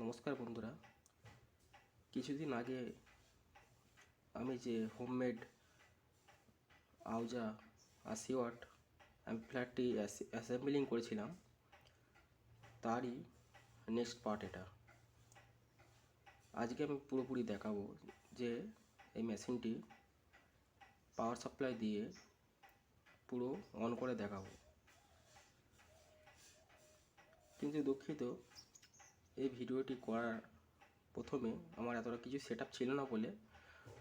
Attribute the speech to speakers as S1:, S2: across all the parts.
S1: নমস্কার বন্ধুরা। কিছুদিন আগে আমি যে হোমমেড আউজা 80 ওয়াট অ্যাম্পলিফায়ারটি অ্যাসেম্বলিং করেছিলাম তারই নেক্সট পার্ট এটা। আজকে আমি পুরোপুরি দেখাবো যে এই মেশিনটি পাওয়ার সাপ্লাই দিয়ে পুরো অন করে দেখাবো। কিন্তু দুঃখিত, এই ভিডিওটি করার প্রথমে আমার এতটা কিছু সেট আপ ছিল না বলে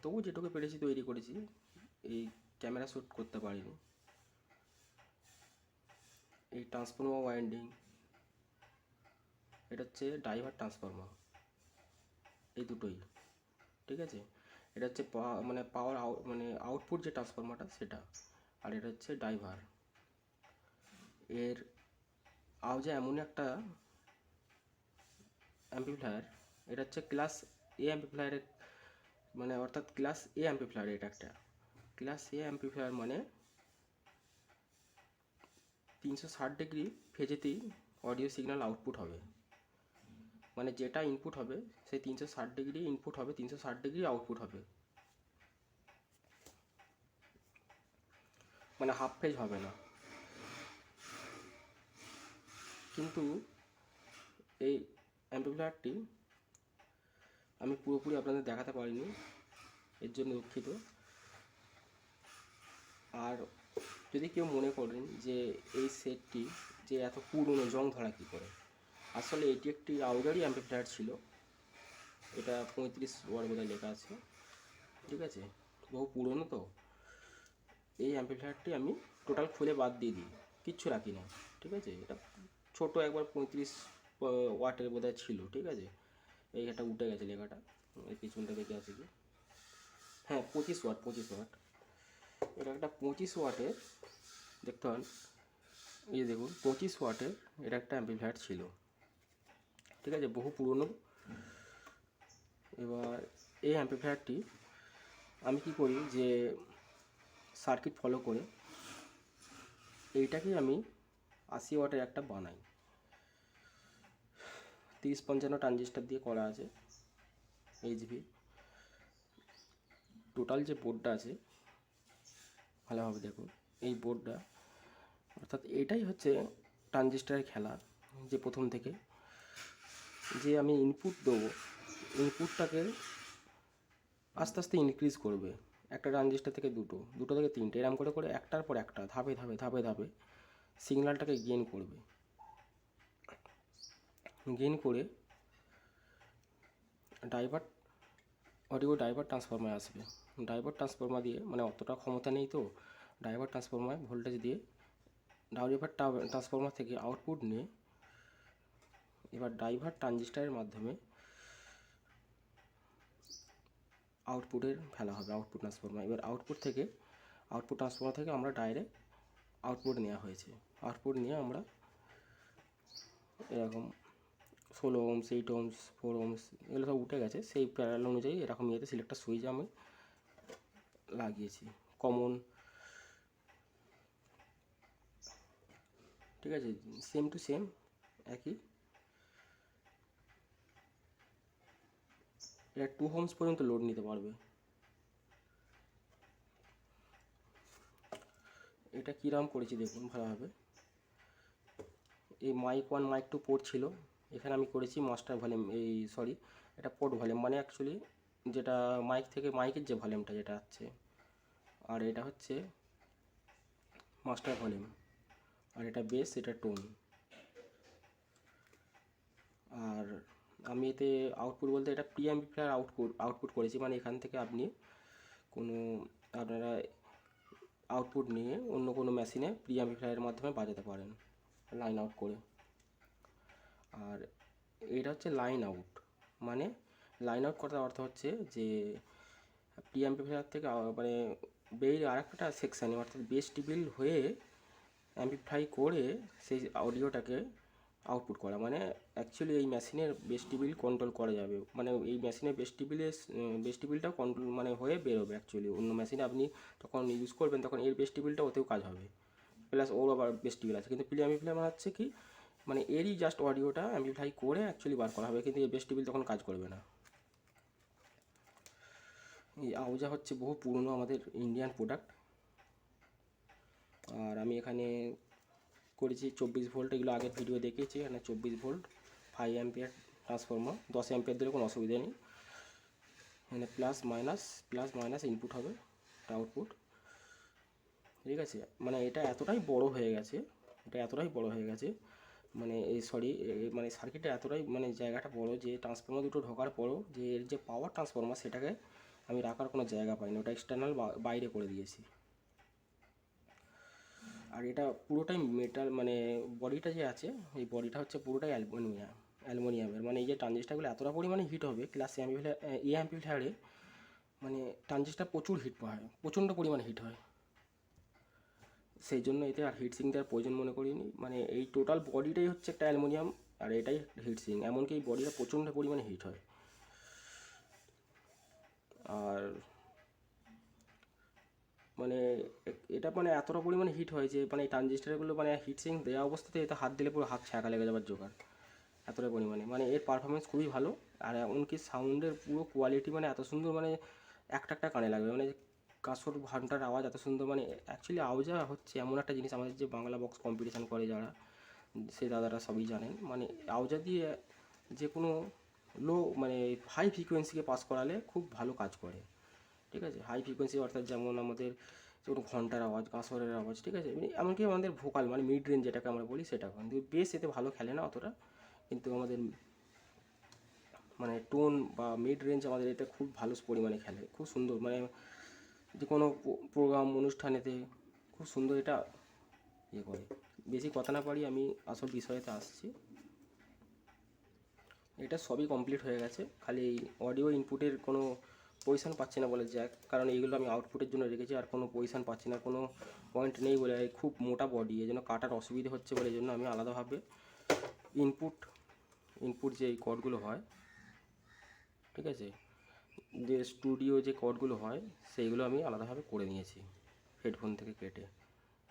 S1: তবু যেটুকু পেরেছি তৈরি করেছি। এই ক্যামেরা শ্যুট করতে পারিনি। এই ট্রান্সফর্মার ওয়াইন্ডিং, এটা হচ্ছে ড্রাইভার ট্রান্সফর্মার, এই দুটোই ঠিক আছে। এটা হচ্ছে পাওয়ার আউটপুট যে ট্রান্সফর্মারটা সেটা, আর এটা হচ্ছে ড্রাইভার। এর আউজা এমন একটা অ্যাম্পলিফায়ার, এটা হচ্ছে ক্লাস এ অ্যাম্পলিফায়ারের অর্থাৎ ক্লাস এ অ্যাম্পলিফায়ার। এটা একটা ক্লাস এ অ্যাম্পলিফায়ার, মানে 360 ডিগ্রি ফেজেতেই অডিও সিগন্যাল আউটপুট হবে। মানে যেটা ইনপুট হবে সেই 360 ডিগ্রি ইনপুট হবে, 360 ডিগ্রি আউটপুট হবে, মানে হাফ ফেজ হবে না। কিন্তু এই অ্যাম্পলিফায়ারটি আমি পুরোপুরি আপনাদের দেখাতে পারিনি, এর জন্য দুঃখিত। আর যদি কেউ মনে করেন যে এই সেটটি যে এত পুরনো, জং ধরা কী করে, আসলে এটি একটি আউজারই অ্যাম্পলিফায়ার ছিল। এটা 35 ওয়াট বোধহয় লেখা আছে, ঠিক আছে, বহু পুরনো তো। এই অ্যাম্পলিফায়ারটি আমি টোটাল খুলে বাদ দিয়ে দিই, কিচ্ছু রাখি না, ঠিক আছে। এটা ছোটো একবার 35 ওয়াটের বোধহয় ছিল, ঠিক আছে। এই এটা উঠে গেছে লেখাটা, এই পিছনটা দেখে আসি কি, হ্যাঁ 25 ওয়াট, 25 ওয়াট। এটা একটা 25 ওয়াটের, দেখতে পান, এই দেখুন 25 ওয়াটের এটা একটা অ্যাম্পলিফায়ার ছিল, ঠিক আছে, বহু পুরনো। এবার এই অ্যাম্পলিফায়ারটি আমি কি করি যে সার্কিট ফলো করে এইটাকেই আমি 80 ওয়াটের একটা বানাই। 30-55 ট্রানজিস্টার দিয়ে করা আছে, এইচভি। টোটাল যে বোর্ডটা আছে ভালোভাবে দেখুন, এই বোর্ডটা, অর্থাৎ এটাই হচ্ছে ট্রানজিস্টারের খেলা। যে প্রথম থেকে যে আমি ইনপুট দেবো, ইনপুটটাকে আস্তে আস্তে ইনক্রিজ করবে। একটা ট্রানজিস্টার থেকে দুটো, দুটো থেকে তিনটে, এরম করে করে একটার পর একটা ধাপে ধাপে ধাপে ধাপে সিগন্যালটাকে গেইন করবে। গেইন করে ড্রাইভার অডিও ড্রাইভার ট্রান্সফর্মার আসবে। ড্রাইভার ট্রান্সফর্মার দিয়ে, মানে অতটা ক্ষমতা নেই তো, ড্রাইভার ট্রান্সফর্মার ভোল্টেজ দিয়ে ড্রাইভার ট্রান্সফর্মার থেকে আউটপুট নিয়ে এবার ড্রাইভার ট্রানজিস্টারের মাধ্যমে আউটপুটের ফেলা হবে, আউটপুট ট্রান্সফর্মার। এবার আউটপুট ট্রান্সফর্মার থেকে আমরা ডাইরেক্ট আউটপুট নেওয়া হয়েছে। আউটপুট নিয়ে আমরা এরকম 16 ohms, 8 ohms, 4 ohms এগুলো সব উঠে গেছে, সেই প্যারাল অনুযায়ী এরকম ইয়েতে সিলেক্টার সুইচ আমি লাগিয়েছি, কমন, ঠিক আছে, সেম টু সেম একই। এটা 2 ohms পর্যন্ত লোড নিতে পারবে। এটা কীরকম করেছি দেখুন ভালোভাবে। এই মাইক 1 মাইক 2 পোর্ট ছিল, এখানে আমি করেছি মাস্টার ভলিউম, এটা পোর্ট ভলিউম, মানে অ্যাকচুয়ালি যেটা মাইক থেকে মাইকের যে ভলিউমটা যেটা আছে, আর এটা হচ্ছে মাস্টার ভলিউম, আর এটা বেস, এটা টোন। আর আমি এতে আউটপুট বলতে এটা প্রি অ্যাম্পলিফায়ার আউটপুট করেছি, মানে এখান থেকে আপনি আপনারা আউটপুট নিয়ে অন্য কোনো মেশিনে প্রি অ্যাম্পলিফায়ারের মাধ্যমে বাজাতে পারেন লাইন আউট করে। আর এটা হচ্ছে লাইন আউট, মানে লাইন আউট করার অর্থ হচ্ছে যে প্রি অ্যাম্পলিফায়ার থেকে বের আরেকটা সেকশানে, অর্থাৎ বেস টিবিল হয়ে অ্যাম্পলিফাই করে সেই অডিওটাকে আউটপুট করা। মানে অ্যাকচুয়ালি এই মেশিনের বেস টিবিল কন্ট্রোল করা যাবে, মানে এই মেশিনের বেস টিবিলটাও কন্ট্রোল হয়ে বেরোবে। অ্যাকচুয়ালি অন্য মেশিনে আপনি তখন ইউজ করবেন, তখন এর বেস টিবিলটা ওতেও কাজ হবে, প্লাস ওর আবার বেস টিবিল আছে। কিন্তু প্রি অ্যাম্পলিফায়ার হচ্ছে কি, মানে এরই জাস্ট অডিওটা অ্যাম্পলিফাই করে অ্যাকচুয়ালি বার করা হবে, কিন্তু এই বেস টেবিল তখন কাজ করবে না। এই আউজা হচ্ছে বহু পুরনো আমাদের ইন্ডিয়ান প্রোডাক্ট। আর আমি এখানে করেছি 24 ভোল্ট, এগুলো আগের ভিডিও দেখেছি। এখানে 24 ভোল্ট 5 অ্যাম্পিয়ার ট্রান্সফর্মার, 10 অ্যাম্পিয়ার দিলে কোনো অসুবিধা নেই। এখানে প্লাস মাইনাস ইনপুট হবে, আউটপুট, ঠিক আছে। মানে এটা এতটাই বড় হয়ে গেছে, মানে মানে সার্কিটটা এতটাই মানে জায়গাটা বড় যে ট্রান্সফর্মার দুটো ঢোকার পরও যে এর যে পাওয়ার ট্রান্সফর্মার সেটাকে আমি রাখার কোনো জায়গা পাইনি, ওটা এক্সটার্নাল বাইরে করে দিয়েছি। আর এটা পুরোটাই মেটাল, মানে বডিটা যে আছে এই বডিটা হচ্ছে পুরোটাই অ্যালুমিনিয়ামের। মানে এই যে ট্রানজিস্টারগুলো এতটা পরিমাণে হিট হবে ক্লাস এ অ্যাম্পলিফায়ারে, মানে ট্রানজিস্টার প্রচুর হিট পায়, প্রচণ্ড পরিমাণে হিট হয়। সেই জন্য এতে আর হিট সিঙ্ক দেওয়ার প্রয়োজন মনে করিনি। মানে এই টোটাল বডিটাই হচ্ছে একটা অ্যালুমিনিয়াম, আর এটাই হিট সিঙ্ক, এমনকি এই বডিটা প্রচণ্ড পরিমাণে হিট হয়। আর মানে এটা মানে এতটা পরিমাণে হিট হয় যে মানে এই ট্রানজিস্টারগুলো মানে হিট সিঙ্ক দেওয়া অবস্থাতে এটা হাত দিলে পুরো হাত ছ্যাঁকা লেগে যাবার জোগাড়, এতটা পরিমাণে। মানে এর পারফরমেন্স খুবই ভালো, আর এমনকি সাউন্ডের পুরো কোয়ালিটি মানে এত সুন্দর, মানে একটা কানে লাগবে, মানে কাঁসর ঘন্টার আওয়াজ এত সুন্দর। মানে অ্যাকচুয়ালি আউজা হচ্ছে এমন একটা জিনিস, আমাদের যে বাংলা বক্স কম্পিটিশান করে যারা, সেই দাদারা সবই জানেন। মানে আউজা দিয়ে যে কোনো মানে হাই ফ্রিকোয়েন্সিকে পাস করালে খুব ভালো কাজ করে, ঠিক আছে। হাই ফ্রিকোয়েন্সি অর্থাৎ যেমন আমাদের কোনো ঘন্টার আওয়াজ, কাঁসরের আওয়াজ, ঠিক আছে, এমনকি আমাদের ভোকাল মানে মিড রেঞ্জ যেটাকে আমরা বলি সেটা, কিন্তু বেশ এতে ভালো খেলে না অতটা, কিন্তু আমাদের মানে টোন বা মিড রেঞ্জ আমাদের এতে খুব ভালো পরিমাণে খেলে, খুব সুন্দর। মানে যে কোনো প্রোগ্রাম অনুষ্ঠানেতে খুব সুন্দর এটা ইয়ে করে। বেশি কথা না পারি, আমি আসল বিষয়েতে আসছি। এটা সবই কমপ্লিট হয়ে গেছে, খালি অডিও ইনপুটের কোনো পজিশান পাচ্ছি না বলে জ্যাক, কারণ এইগুলো আমি আউটপুটের জন্য রেখেছি, আর কোনো পজিশান পাচ্ছি না, কোনো পয়েন্ট নেই বলে, খুব মোটা বডি, এই জন্য কাটার অসুবিধে হচ্ছে বলে এই জন্য আমি আলাদাভাবে ইনপুট যে কর্ডগুলো হয়, ঠিক আছে, যে স্টুডিও যে কর্ডগুলো হয় সেইগুলো আমি আলাদাভাবে করে নিয়েছি হেডফোন থেকে কেটে,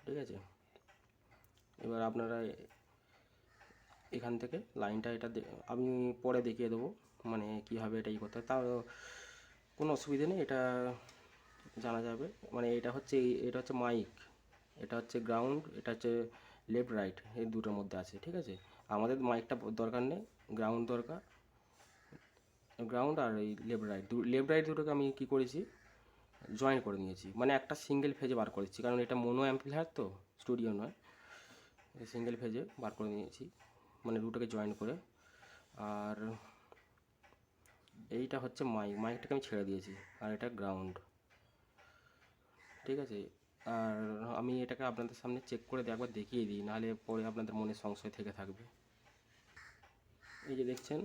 S1: ঠিক আছে। এবার আপনারা এখান থেকে লাইনটা এটা আমি পরে দেখিয়ে দেবো মানে কীভাবে এটা করতে হয়, তাও কোনো অসুবিধে নেই, এটা জানা যাবে। মানে এটা হচ্ছে মাইক, এটা হচ্ছে গ্রাউন্ড, এটা হচ্ছে লেফট রাইট, এই দুটোর মধ্যে আছে, ঠিক আছে। আমাদের মাইকটা দরকার নেই, গ্রাউন্ড দরকার, গ্রাউন্ড আর এই লেফট রাইট দুটোকে আমি কী করেছি, জয়েন করে নিয়েছি, মানে একটা সিঙ্গেল ফেজে বার করেছি, কারণ এটা মোনো অ্যাম্পলিফায়ার তো, স্টুডিও নয়, সিঙ্গেল ফেজে বার করে নিয়েছি, মানে দুটোকে জয়েন করে। আর এইটা হচ্ছে মাইকটাকে আমি ছেড়ে দিয়েছি, আর এটা গ্রাউন্ড, ঠিক আছে। আর আমি এটাকে আপনাদের সামনে চেক করে একবার দেখিয়ে দিই, নাহলে পরে আপনাদের মনে সংশয় থেকে থাকবে। এই যে দেখছেন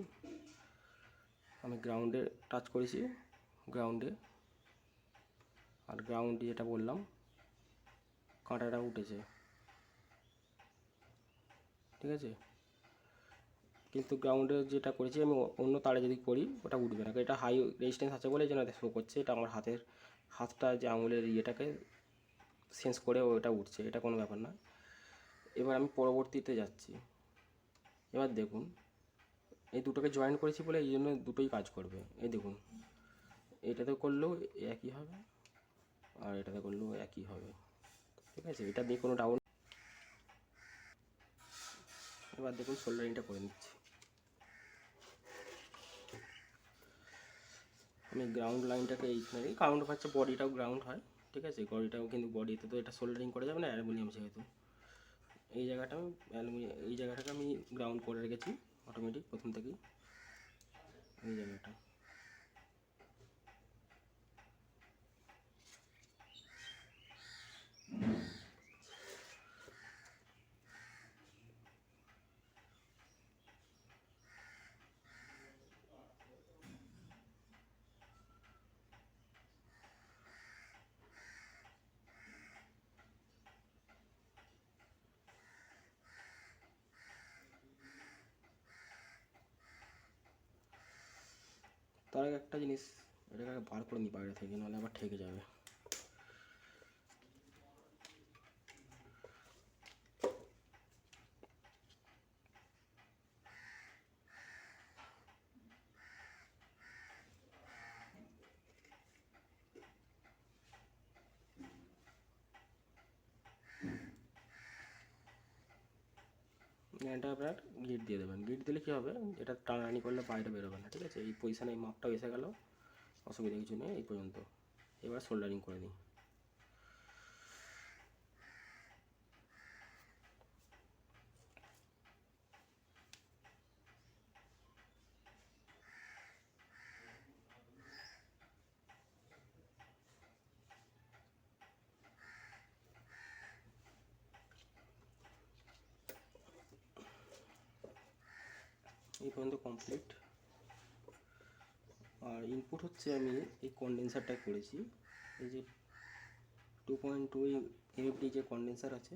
S1: আমি গ্রাউন্ডে টাচ করেছি, গ্রাউন্ডে, আর গ্রাউন্ডে যেটা বললাম কাঁটাটা উঠেছে, ঠিক আছে। কিন্তু গ্রাউন্ডে যেটা করেছি আমি অন্য তারে যদি করি ওটা উঠবে না, এটা হাই রেজিস্ট্যান্স আছে বলে এই জন্য শো করছে, এটা আমার হাতটা যে আঙুলের ইয়েটাকে সেন্স করে ওটা উঠছে, এটা কোনো ব্যাপার না। এবার আমি পরবর্তীতে যাচ্ছি, এবার দেখুন এই দুটোকে জয়েন করেছি বলে এই জন্য দুটোই কাজ করবে। এই দেখুন এটাতে করলেও একই হবে, আর এটাতে করলেও একই হবে, ঠিক আছে। এটা দিয়ে কোনো ডাউন। এবার দেখুন সোল্ডারিংটা করে নিচ্ছি। আমি গ্রাউন্ড লাইনটাকে এইখানে, গ্রাউন্ড হচ্ছে বডিটাও গ্রাউন্ড হয়, ঠিক আছে, বডিটাও, কিন্তু বডিতে তো এটা সোল্ডারিং করা যাবে না অ্যালুমিনিয়াম যেহেতু। এই জায়গাটাকে আমি গ্রাউন্ড করে রেখেছি অটোমেটিক প্রথম থেকেই, এই জায়গাটা। তার আগে একটা জিনিস, এটাকে বার করে নিই বাইরে থেকে, নাহলে আবার ঠেকে যাবে। এটা আপনার গিট দিয়ে দেবেন। গিট দিলে কী হবে, এটা টানাটানি করলে বাইরে বেরোবে না, ঠিক আছে। এই পজিশানে এই মাপটাও এসে গেল, অসুবিধা কিছু নেই এই পর্যন্ত। এবার সোল্ডারিং করে দিই। এই পর্যন্ত কমপ্লিট। আর ইনপুট হচ্ছে আমি এই কন্ডেন্সারটা করেছি, এই যে 2.2 এমএফডি যে কন্ডেন্সার আছে,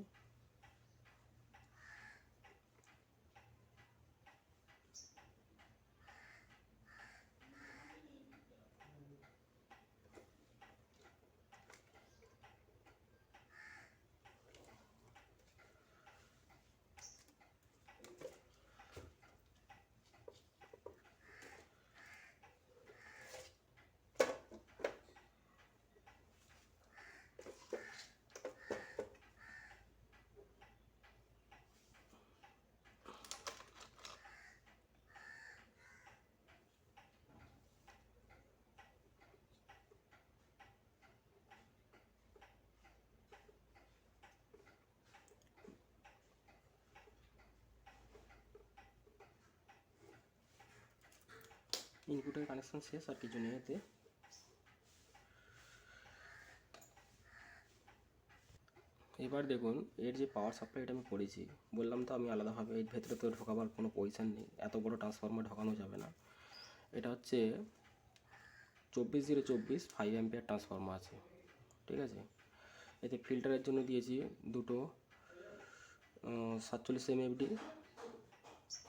S1: ইনপুটের কানেকশন শেষ, আর কিছু নেই এতে। এবার দেখুন এর যে পাওয়ার সাপ্লাইটা আমি করেছি, বললাম তো আমি আলাদাভাবে এর ভেতরে তো ঢোকাবার কোনো পজিশন নেই, এত বড় ট্রান্সফরমার ঢোকানো যাবে না। এটা হচ্ছে 24/024 5 অ্যাম্পিয়ার ট্রান্সফরমার আছে, ঠিক আছে। এতে ফিল্টারের জন্য দিয়েছি দুটো 47 এমএফডি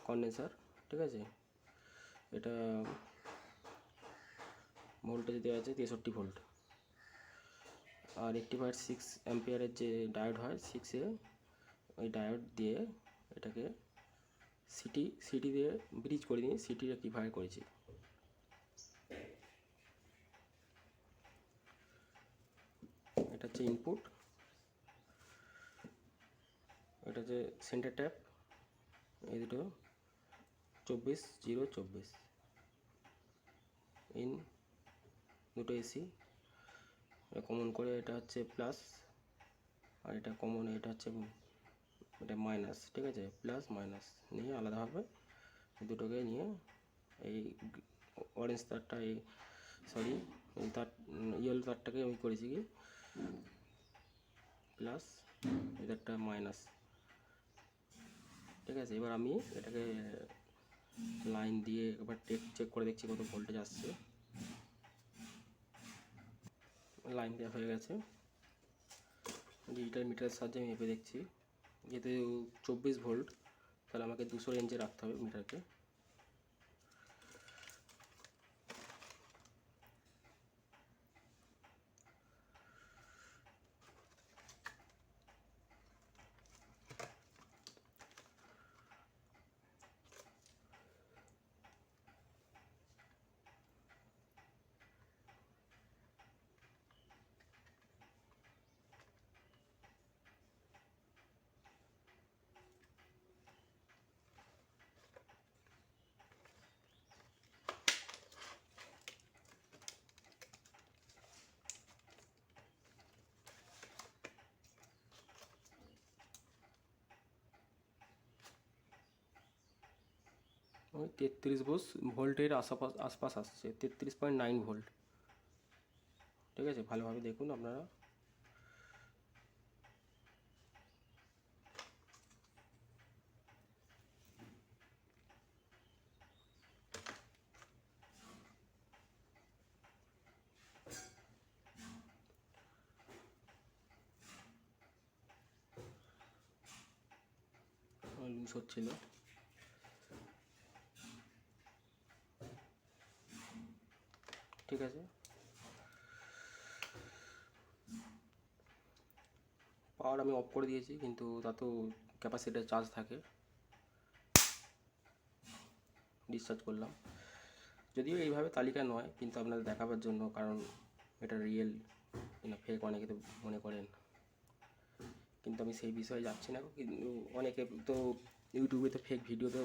S1: কন্ডেন্সার, ঠিক আছে। এটা ভোল্টেজ দেওয়া আছে 63 ভোল্ট। আর রেকটিফায়ার 6 অ্যাম্পিয়ারের যে ডায়োড হয় 6A, ওই ডায়োড দিয়ে এটাকে সিটি দিয়ে ব্রিজ করে নিয়ে সিটি রেকটিফায়ার করেছি। এটা হচ্ছে ইনপুট, এটা হচ্ছে সেন্টার ট্যাপ, এই দুটো 24/024 ইন, দুটো এসি কমন করে, এটা হচ্ছে প্লাস আর এটা কমন, এটা হচ্ছে এটা মাইনাস, ঠিক আছে। প্লাস মাইনাস নিয়ে আলাদাভাবে দুটোকে নিয়ে এই অরেঞ্জ তারটা, এই সরি তার ইয়েলো তারটাকে আমি করেছি কি প্লাস, এটারটা মাইনাস, ঠিক আছে। এবার আমি এটাকে লাইন দিয়ে একবার চেক করে দেখছি কত ভোল্টেজ আসছে। লাইন দেওয়া হয়ে গেছে, ডিজিটাল মিটারের সাহায্যে আমি মেপে দেখছি। যেহেতু 24 ভোল্ট, তাহলে আমাকে 200 রেঞ্জে রাখতে হবে মিটারকে। ওই 33 ভোল্টের আশপাশ আসছে, 33.9 ভোল্ট, ঠিক আছে। ভালোভাবে দেখুন আপনারা। লুজ হচ্ছিল, ঠিক আছে। পাওয়ার আমি অফ করে দিয়েছি, কিন্তু তাতেও ক্যাপাসিটার চার্জ থাকে। ডিসচার্জ করলাম, যদিও এইভাবে তালিকা নয়, কিন্তু আপনাদের দেখাবার জন্য, কারণ এটা রিয়েল না ফেক অনেকে তো মনে করেন, কিন্তু আমি সেই বিষয়ে যাচ্ছি না। কিন্তু অনেকে তো ইউটিউবে তো ফেক ভিডিও তো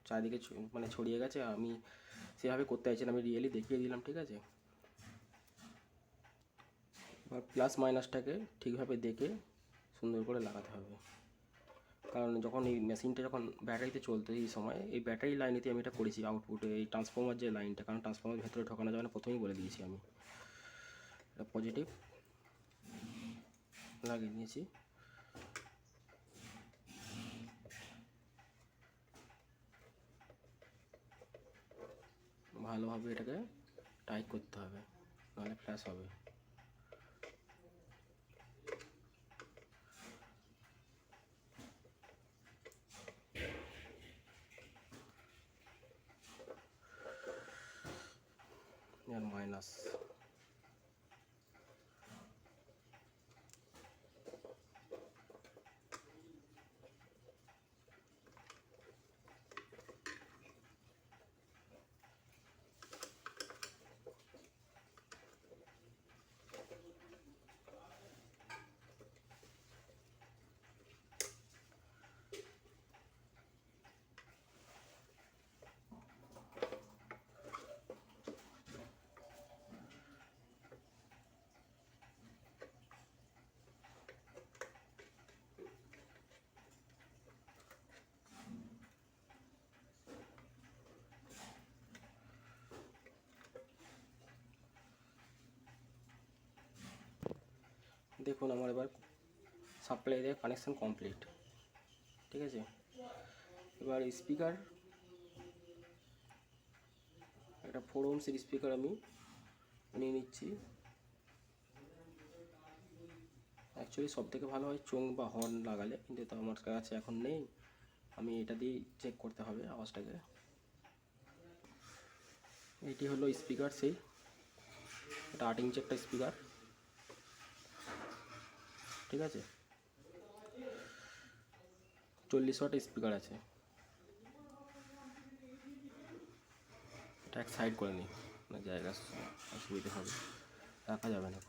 S1: চারিদিকে মানে ছড়িয়ে গেছে। আমি সেভাবে করতে চাইছি না, আমি রিয়েলি দেখিয়ে দিলাম, ঠিক আছে। এবার প্লাস মাইনাসটাকে ঠিকভাবে দেখে সুন্দর করে লাগাতে হবে, কারণ যখন এই মেশিনটা যখন ব্যাটারিতে চলতো এই সময় এই ব্যাটারি লাইনেতে আমি এটা করেছি আউটপুটে, এই ট্রান্সফর্মার যে লাইনটা, কারণ ট্রান্সফর্মার ভেতরে ঢোকানো যাবে না, প্রথমেই বলে দিয়েছি আমি। এটা পজিটিভ লাগিয়ে দিয়েছি। ভালোভাবে এটাকে টাইট করতে হবে, নাহলে ফ্ল্যাশ হবে। আর মাইনাস দেখুন আমার এবার সাপ্লাই দিয়ে কানেকশান কমপ্লিট, ঠিক আছে। এবার স্পিকার, একটা 4 ohms-এর স্পিকার আমি নিয়ে নিচ্ছি। অ্যাকচুয়ালি সব থেকে ভালো হয় চোং বা হর্ন লাগালে, কিন্তু তো আমার কাছে এখন নেই, আমি এটা দিয়েই চেক করতে হবে আওয়াজটাকে। এটি হলো স্পিকার, সেই এটা 8 ইঞ্চি একটা স্পিকার, ঠিক আছে। 40 ওয়াট স্পিকার আছে। এটা এক সাইড করে নিই, না জায়গা অসুবিধা হবে, রাখা যাবে না।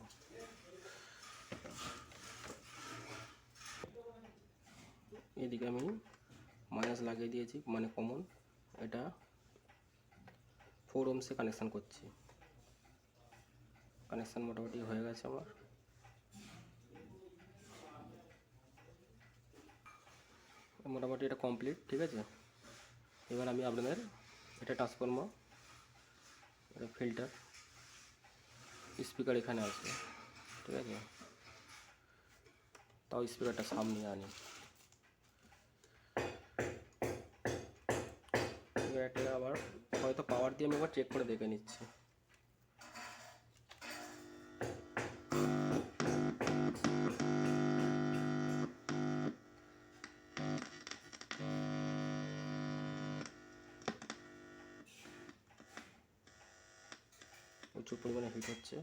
S1: এদিকে আমি মাইনাস লাগিয়ে দিয়েছি, মানে কমন। এটা 4 ohms-এ কানেকশান করছি। কানেকশান মোটামুটি হয়ে গেছে আমার। মোটামুটি এটা কমপ্লিট, ঠিক আছে। এবার আমি আপনাদের এটা ট্রান্সফর্মার, এটা ফিল্টার, স্পিকার এখানে আছে, ঠিক আছে। তাও স্পিকারটা সামনে আনি। এবার এটা আবার হয়তো পাওয়ার দিয়ে আমি একবার চেক করে দেখে নিচ্ছি। প্রচুর পরিমাণে হিট হচ্ছে।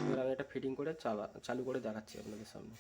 S1: এবার আমি এটা ফিটিং করে চালু করে দেখাচ্ছি আপনাদের সামনে।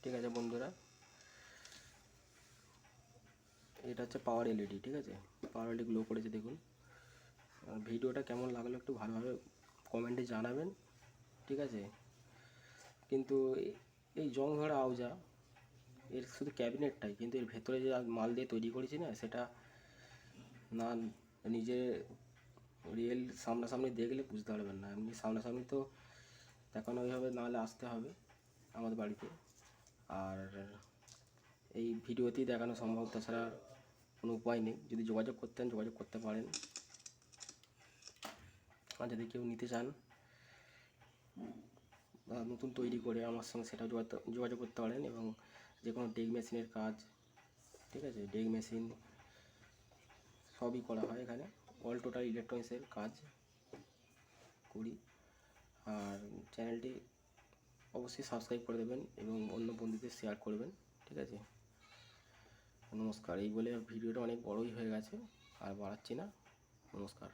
S1: ঠিক আছে বন্ধুরা, এটা হচ্ছে পাওয়ার এলইডি। ঠিক আছে, পাওয়ার এলইডি গ্লো করেছে দেখুন। আর ভিডিওটা কেমন লাগলো একটু ভালোভাবে কমেন্টে জানাবেন। ঠিক আছে, কিন্তু এই জং ধরা আউজা এর শুধু ক্যাবিনেটটাই, কিন্তু এর ভেতরে যে মাল দিয়ে তৈরি করেছি না, সেটা না নিজে রিয়েল সামনাসামনি দেখলে বুঝতে পারবেন না। এমনি সামনাসামনি তো দেখানো ওইভাবে, নাহলে আসতে হবে আমাদের বাড়িতে। আর এই ভিডিওতেই দেখানো সম্ভব, তাছাড়া কোনো উপায় নেই। যদি যোগাযোগ করতে পারেন। আর যদি কেউ নিতে চান বা নতুন তৈরি করে আমার সঙ্গে, সেটা যোগাযোগ করতে পারেন। এবং যে কোনো ডেক মেশিনের কাজ, ঠিক আছে, ডেক মেশিন সবই করা হয় এখানে। অল টোটাল ইলেকট্রনিক্সের কাজ করি। আর চ্যানেলটি অবশ্যই সাবস্ক্রাইব করে দেবেন এবং অন্য বন্ধুদের শেয়ার করবেন। ঠিক আছে, নমস্কার। এই বলে ভিডিওটা অনেক বড়ই হয়ে গেছে, আর বাড়াচ্ছি না। নমস্কার।